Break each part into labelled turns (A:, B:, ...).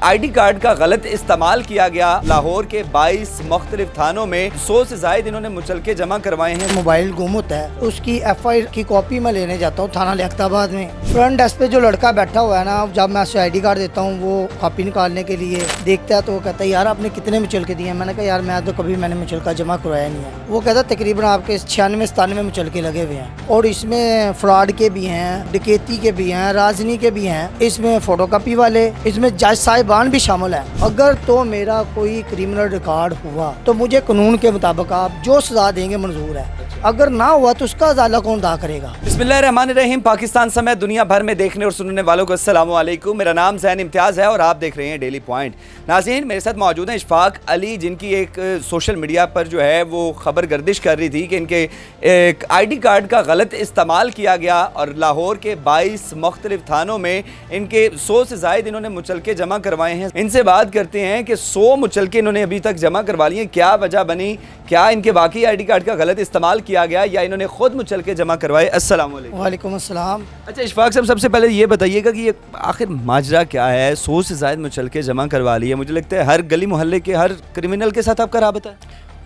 A: I D card کا غلط استعمال کیا گیا۔ لاہور کے 22 مختلف تھانوں میں 100 سے زائد انہوں نے مچلکے جمع کروائے ہیں۔
B: موبائل گم ہوتا ہے، اس کی ایف آئی آر کی کاپی میں لینے جاتا ہوں تھانہ لیاقت آباد میں۔ فرنٹ ڈیسک پہ جو لڑکا بیٹھا ہوا ہے نا، جب میں اسے آئی ڈی کارڈ دیتا ہوں وہ کاپی نکالنے کے لیے دیکھتا ہے تو وہ کہتا ہے یار آپ نے کتنے مچلکے دیے ہیں؟ میں نے کہا یار میں تو کبھی میں نے مچلکا جمع کروایا نہیں ہے۔ وہ کہتا ہے تقریباً آپ کے 96-97 مچلکے لگے ہوئے ہیں، اور اس میں فراڈ کے بھی ہیں، ڈکیتی کے بھی ہیں، رازنی کے بھی ہیں، اس میں فوٹو کاپی والے، اس میں جج صاحبان بھی شامل ہیں۔ اگر تو میرا کوئی کریمنل ریکارڈ ہوا تو مجھے قانون کے مطابق آپ جو سزا دیں گے منظور ہے، اگر نہ ہوا تو اس کا ازالہ کون ادا کرے گا؟
A: بسم اللہ الرحمن الرحیم۔ پاکستان سمیت دنیا بھر میں دیکھنے اور سننے والوں کو السلام علیکم۔ میرا نام زین امتیاز ہے اور آپ دیکھ رہے ہیں ڈیلی پوائنٹ۔ ناظرین، میرے ساتھ موجود ہیں اشفاق علی، جن کی ایک سوشل میڈیا پر جو ہے وہ خبر گردش کر رہی تھی کہ ان کے ایک آئی ڈی کارڈ کا غلط استعمال کیا گیا اور لاہور کے 22 مختلف تھانوں میں ان کے 100 سے زائد انہوں نے مچلکے جمع کروائے ہیں۔ ان سے بات کرتے ہیں کہ 100 مچلکے انہوں نے ابھی تک جمع کروا لیے، کیا وجہ بنی، کیا ان کے واقعی آئی ڈی کارڈ کا غلط استعمال کیا گیا یا انہوں نے خود مچلکے جمع کروائے؟ السلام علیکم۔
B: وعلیکم السلام۔
A: اچھا اشفاق صاحب، سب سے پہلے یہ بتائیے گا کہ یہ آخر ماجرا کیا ہے؟ 100 سے زائد مچلکے جمع کروا لیے، مجھے لگتا ہے ہر گلی محلے کے ہر کرمنل کے ساتھ آپ کا رابطہ ہے؟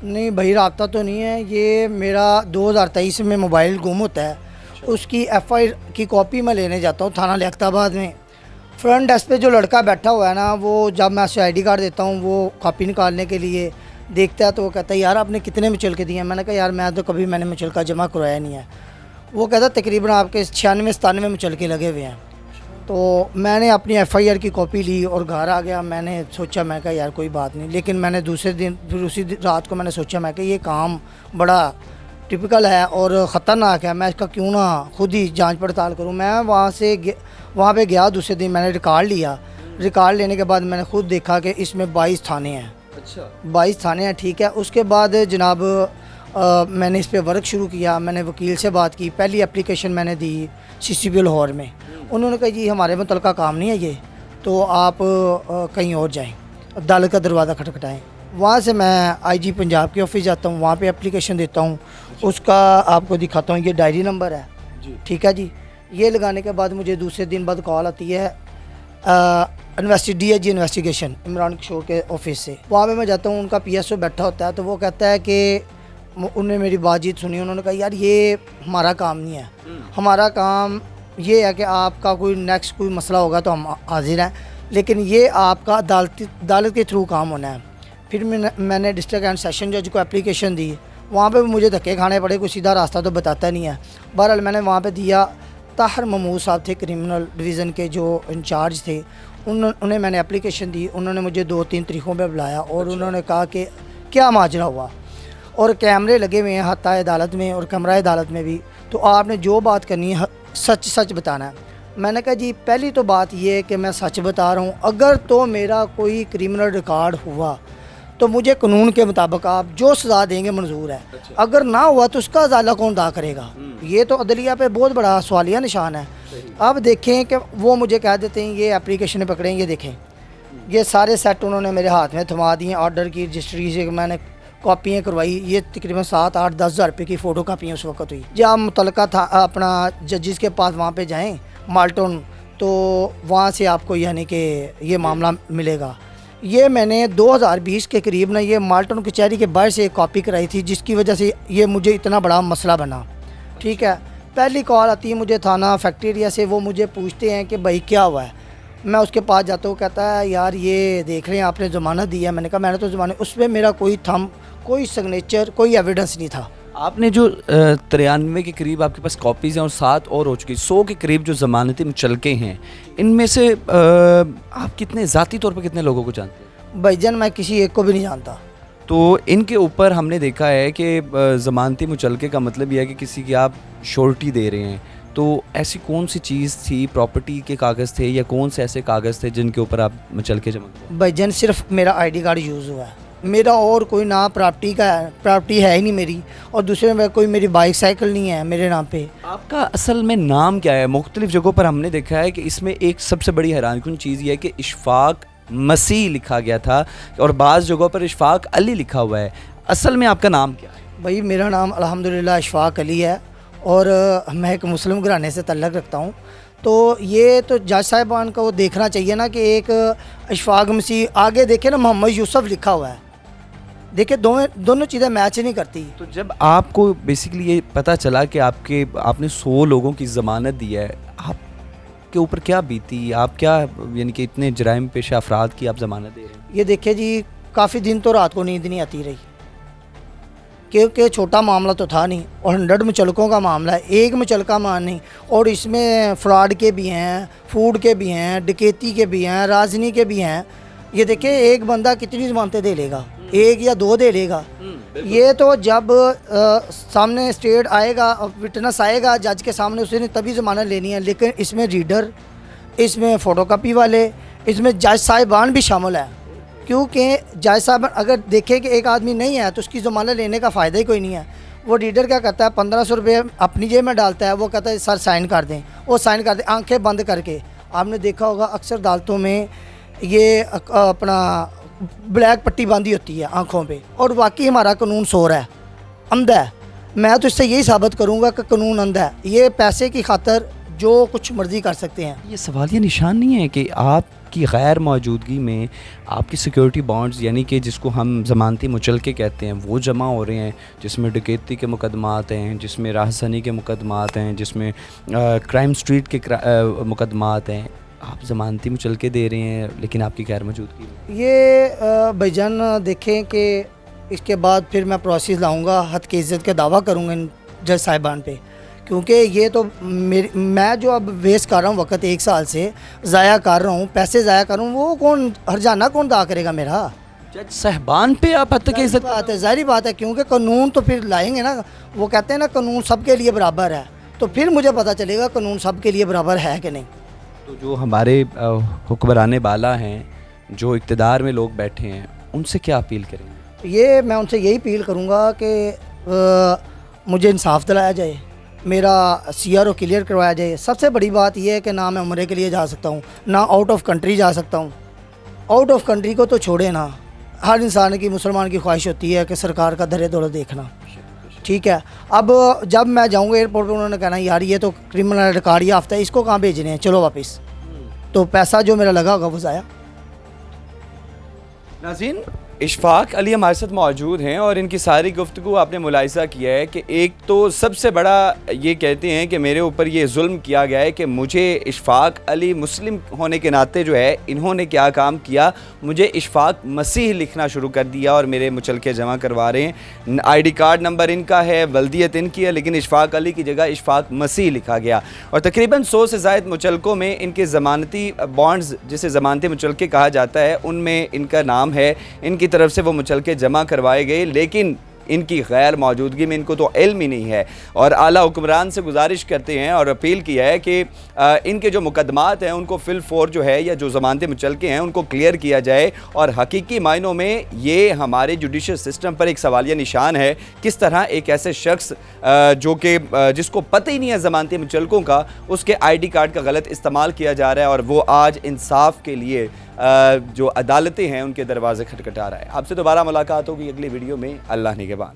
B: نہیں بھائی، رابطہ تو نہیں ہے۔ یہ میرا 2023 میں موبائل گم ہوتا ہے، اس کی ایف آئی آر کی کاپی میں لینے جاتا ہوں تھانہ لیاقت آباد میں۔ فرنٹ ڈیسک پہ جو لڑکا بیٹھا ہوا ہے نا، وہ جب میں اسے آئی ڈی کارڈ دیتا ہوں وہ کاپی نکالنے کے لیے دیکھتا ہے تو وہ کہتا ہے یار آپ نے کتنے مچلکے دیے ہیں؟ میں نے کہا یار میں تو کبھی میں نے مچلکا جمع کروایا نہیں ہے۔ وہ کہتا ہے تقریباً آپ کے 96-97 مچلکے لگے ہوئے ہیں۔ تو میں نے اپنی ایف آئی آر کی کاپی لی اور گھر آ گیا۔ میں نے سوچا، میں کہا یار کوئی بات نہیں، لیکن میں نے دوسرے دن پھر اسی رات کو میں نے سوچا، میں کہ یہ کام بڑا ٹپیکل ہے اور خطرناک ہے، میں اس کا کیوں نہ خود ہی جانچ پڑتال کروں۔ میں وہاں پہ گیا دوسرے دن، میں نے ریکارڈ لیا۔ ریکارڈ لینے کے بعد میں نے خود دیکھا کہ اس میں 22 تھانے ہیں۔
A: اچھا،
B: 22 تھانے ہیں، ٹھیک ہے۔ اس کے بعد جناب میں نے اس پہ ورک شروع کیا۔ میں نے وکیل سے بات کی، پہلی اپلیکیشن میں نے دی CCB لاہور میں۔ انہوں نے کہا جی ہمارے متعلقہ کام نہیں ہے یہ، تو آپ کہیں اور جائیں، عدالت کا دروازہ کھٹکھٹائیں۔ وہاں سے میں IG پنجاب کے آفس جاتا ہوں، وہاں پہ اپلیکیشن دیتا ہوں، اس کا آپ کو دکھاتا ہوں، یہ ڈائری نمبر ہے، ٹھیک ہے جی۔ یہ لگانے کے بعد مجھے دوسرے دن بعد کال آتی ہے DIG انویسٹیگیشن عمران کشور کے آفس سے۔ وہاں پہ میں جاتا ہوں، ان کا PSO بیٹھا ہوتا ہے، تو وہ کہتا ہے کہ انہوں نے میری بات چیت سنی، انہوں نے کہا یار یہ ہمارا کام نہیں ہے، ہمارا کام یہ ہے کہ آپ کا کوئی نیکسٹ کوئی مسئلہ ہوگا تو ہم حاضر ہیں، لیکن یہ آپ کا عدالت کے تھرو کام ہونا ہے۔ پھر میں نے ڈسٹرکٹ اینڈ سیشن جج کو اپلیکیشن دی، وہاں پہ بھی مجھے دھکے کھانے پڑے، کوئی سیدھا راستہ تو بتاتا نہیں ہے۔ بہرحال میں نے وہاں پہ دیا، طاہر محمود صاحب تھے کرمنل ڈویژن کے جو انچارج تھے، انہیں میں نے اپلیکیشن دی۔ انہوں نے مجھے 2-3 طریقوں پہ بلایا اور انہوں نے کہا کہ کیا ماجرا ہوا، اور کیمرے لگے ہوئے ہیں حتی عدالت میں اور کمرہ عدالت میں بھی، تو آپ نے جو بات کرنی ہے سچ بتانا ہے۔ میں نے کہا جی پہلی تو بات یہ ہے کہ میں سچ بتا رہا ہوں، اگر تو میرا کوئی کریمنل ریکارڈ ہوا تو مجھے قانون کے مطابق آپ جو سزا دیں گے منظور ہے، اگر نہ ہوا تو اس کا ازالہ کون ادا کرے گا؟ یہ تو عدلیہ پہ بہت بڑا سوالیہ نشان ہے۔ اب دیکھیں کہ وہ مجھے کہہ دیتے ہیں یہ اپلیکیشن پکڑیں، یہ دیکھیں یہ سارے سیٹ انہوں نے میرے ہاتھ میں تھما دیے، آرڈر کی رجسٹری سے میں نے کاپیاں کروائی، یہ تقریباً 7-8-10 ہزار روپے کی فوٹو کاپیاں اس وقت ہوئی۔ جب آپ متعلقہ تھا اپنا ججز کے پاس وہاں پہ جائیں مالٹون، تو وہاں سے آپ کو یعنی کہ یہ معاملہ ملے گا۔ یہ میں نے 2020 کے قریب نا یہ مالٹون کچہری کے باہر سے ایک کاپی کرائی تھی، جس کی وجہ سے یہ مجھے اتنا بڑا مسئلہ بنا، ٹھیک ہے۔ پہلی کال آتی ہے مجھے تھانہ فیکٹرییا سے، وہ مجھے پوچھتے ہیں کہ بھائی کیا ہوا ہے؟ میں اس کے پاس جاتا ہوں، کہتا ہے یار یہ دیکھ رہے ہیں آپ نے ضمانت دی ہے۔ میں نے کہا میں نے تو ضمانت، اس میں میرا کوئی تھم، کوئی سگنیچر، کوئی ایویڈنس نہیں تھا۔
A: آپ نے جو 93 کے قریب آپ کے پاس کاپیز ہیں اور 7 اور ہو چکی، 100 کے قریب جو ضمانتی مچلکے ہیں، ان میں سے آپ کتنے ذاتی طور پہ کتنے لوگوں کو جانتے ہیں؟
B: بھائی جان میں کسی ایک کو بھی نہیں جانتا۔
A: تو ان کے اوپر ہم نے دیکھا ہے کہ ضمانتی مچلکے کا مطلب یہ ہے کہ کسی کی آپ شورٹی دے رہے ہیں، تو ایسی کون سی چیز تھی، پراپرٹی کے کاغذ تھے یا کون سے ایسے کاغذ تھے جن کے اوپر آپ مچلکے جمع کرتے ہیں؟
B: بھائی جان صرف میرا آئی ڈی کارڈ یوز ہوا ہے، میرا اور کوئی نہ پراپرٹی ہے ہی نہیں میری، اور دوسرے میں کوئی میری بائک سائیکل نہیں ہے میرے نام پہ۔
A: آپ کا اصل میں نام کیا ہے؟ مختلف جگہوں پر ہم نے دیکھا ہے کہ اس میں ایک سب سے بڑی حیران کن چیز یہ ہے کہ اشفاق مسیح لکھا گیا تھا اور بعض جگہوں پر اشفاق علی لکھا ہوا ہے، اصل میں آپ کا نام کیا ہے؟
B: بھائی میرا نام الحمدللہ اشفاق علی ہے، اور میں ایک مسلم گھرانے سے تعلق رکھتا ہوں۔ تو یہ تو جج صاحبان کو دیکھنا چاہیے نا کہ ایک اشفاق مسیح آگے دیکھیں نا محمد یوسف لکھا ہوا ہے, دیکھیں دونوں چیزیں میچ نہیں کرتی.
A: تو جب آپ کو بیسیکلی یہ پتہ چلا کہ آپ نے 100 لوگوں کی ضمانت دی ہے, آپ کے اوپر کیا بیتی, آپ کیا یعنی کہ اتنے جرائم پیشہ افراد کی آپ ضمانت دے رہے ہیں؟
B: یہ دیکھیں جی, کافی دن تو رات کو نیند نہیں آتی رہی, کیونکہ چھوٹا معاملہ تو تھا نہیں, اور 100 مچلکوں کا معاملہ ہے, ایک مچلکہ مان نہیں, اور اس میں فراڈ کے بھی ہیں, فوڈ کے بھی ہیں, ڈکیتی کے بھی ہیں, رازنی کے بھی ہیں. یہ دیکھیں ایک بندہ کتنی ضمانتیں دے لے گا, 1 یا 2 دے لے گا. یہ تو جب سامنے اسٹیٹ آئے گا, وٹنس آئے گا جج کے سامنے, اس نے تبھی ضمانت لینی ہے. لیکن اس میں ریڈر, اس میں فوٹو کاپی والے, اس میں جج صاحبان بھی شامل ہیں, کیونکہ جج صاحب اگر دیکھے کہ ایک آدمی نہیں ہے تو اس کی ضمانت لینے کا فائدہ ہی کوئی نہیں ہے. وہ ریڈر کیا کرتا ہے, 1500 روپے اپنی جیب میں ڈالتا ہے, وہ کہتا ہے سر سائن کر دیں, وہ سائن کر دیں آنکھیں بند کر کے. آپ نے دیکھا ہوگا اکثر عدالتوں میں یہ اپنا بلیک پٹی باندھی ہوتی ہے آنکھوں پہ, اور واقعی ہمارا قانون سو رہا ہے, اندھا ہے. میں تو اس سے یہی ثابت کروں گا کہ قانون اندھا ہے. یہ پیسے کی خاطر جو کچھ مرضی کر سکتے ہیں.
A: یہ سوالیہ نشان نہیں ہے کہ آپ کی غیر موجودگی میں آپ کی سیکیورٹی بانڈز یعنی کہ جس کو ہم ضمانتی مچلکے کہتے ہیں وہ جمع ہو رہے ہیں, جس میں ڈکیتی کے مقدمات ہیں, جس میں راہزنی کے مقدمات ہیں, جس میں کرائم سٹریٹ کے مقدمات ہیں. آپ ضمانتی مچلکے دے رہے ہیں لیکن آپ کی غیر موجودگی میں.
B: یہ بھائی جان دیکھیں کہ اس کے بعد پھر میں پروسیس لاؤں گا, حد کی عزت کا دعویٰ کروں گا ان جج صاحبان پہ, کیونکہ یہ تو میں جو اب ویسٹ کر رہا ہوں وقت 1 سال سے ضائع کر رہا ہوں, پیسے ضائع کر رہا ہوں, وہ کون ہرجانہ کون ادا کرے گا میرا؟
A: جج صاحبان پہ آپ حد تک عزت
B: بات ہے, ظاہری بات ہے, کیونکہ قانون تو پھر لائیں گے نا. وہ کہتے ہیں نا قانون سب کے لیے برابر ہے, تو پھر مجھے پتہ چلے گا قانون سب کے لیے برابر ہے کہ نہیں.
A: تو جو ہمارے حکمران بالا ہیں, جو اقتدار میں لوگ بیٹھے ہیں, ان سے کیا اپیل کریں گے؟
B: یہ میں ان سے یہی اپیل کروں گا کہ مجھے انصاف دلایا جائے, میرا CRO کلیئر کروایا جائے. سب سے بڑی بات یہ ہے کہ نہ میں عمرے کے لیے جا سکتا ہوں, نہ آؤٹ آف کنٹری جا سکتا ہوں. آؤٹ آف کنٹری کو تو چھوڑے نا, ہر انسان کی, مسلمان کی خواہش ہوتی ہے کہ سرکار کا درے دولت دیکھنا. ٹھیک ہے, اب جب میں جاؤں گا ایئرپورٹ پہ, انہوں نے کہنا یار یہ تو کرمنل ریکارڈ یافتہ ہے, اس کو کہاں بھیجنے ہیں, چلو واپس. تو پیسہ جو میرا لگا ہوگا وہ ضائع.
A: ناظرین, اشفاق علی ہمارے ساتھ موجود ہیں اور ان کی ساری گفتگو آپ نے ملاحظہ کیا ہے کہ ایک تو سب سے بڑا یہ کہتے ہیں کہ میرے اوپر یہ ظلم کیا گیا ہے کہ مجھے اشفاق علی مسلم ہونے کے ناطے جو ہے انہوں نے کیا کام کیا, مجھے اشفاق مسیح لکھنا شروع کر دیا اور میرے مچلکے جمع کروا رہے ہیں. ID کارڈ نمبر ان کا ہے, ولدیت ان کی ہے, لیکن اشفاق علی کی جگہ اشفاق مسیح لکھا گیا. اور تقریباً 100 سے زائد مچلکوں میں ان کے ضمانتی بانڈز جسے ضمانتی مچلکے کہا جاتا ہے ان میں ان کا نام ہے. ان کی طرف سے وہ مچلکے جمع کروائے گئے, لیکن ان کی غیر موجودگی میں ان کو تو علم ہی نہیں ہے. اور اعلیٰ حکمران سے گزارش کرتے ہیں اور اپیل کیا ہے کہ ان کے جو مقدمات ہیں ان کو فل فور جو ہے یا جو ضمانتی مچلکے ہیں ان کو کلیئر کیا جائے. اور حقیقی معنوں میں یہ ہمارے جوڈیشل سسٹم پر ایک سوالیہ نشان ہے, کس طرح ایک ایسے شخص جو کہ جس کو پتہ ہی نہیں ہے ضمانتی مچلکوں کا, اس کے ID کارڈ کا غلط استعمال کیا جا رہا ہے, اور وہ آج انصاف کے لیے جو عدالتیں ہیں ان کے دروازے کھٹکھٹا رہا ہے. آپ سے دوبارہ ملاقات ہوگی اگلی ویڈیو میں. اللہ نگہبان.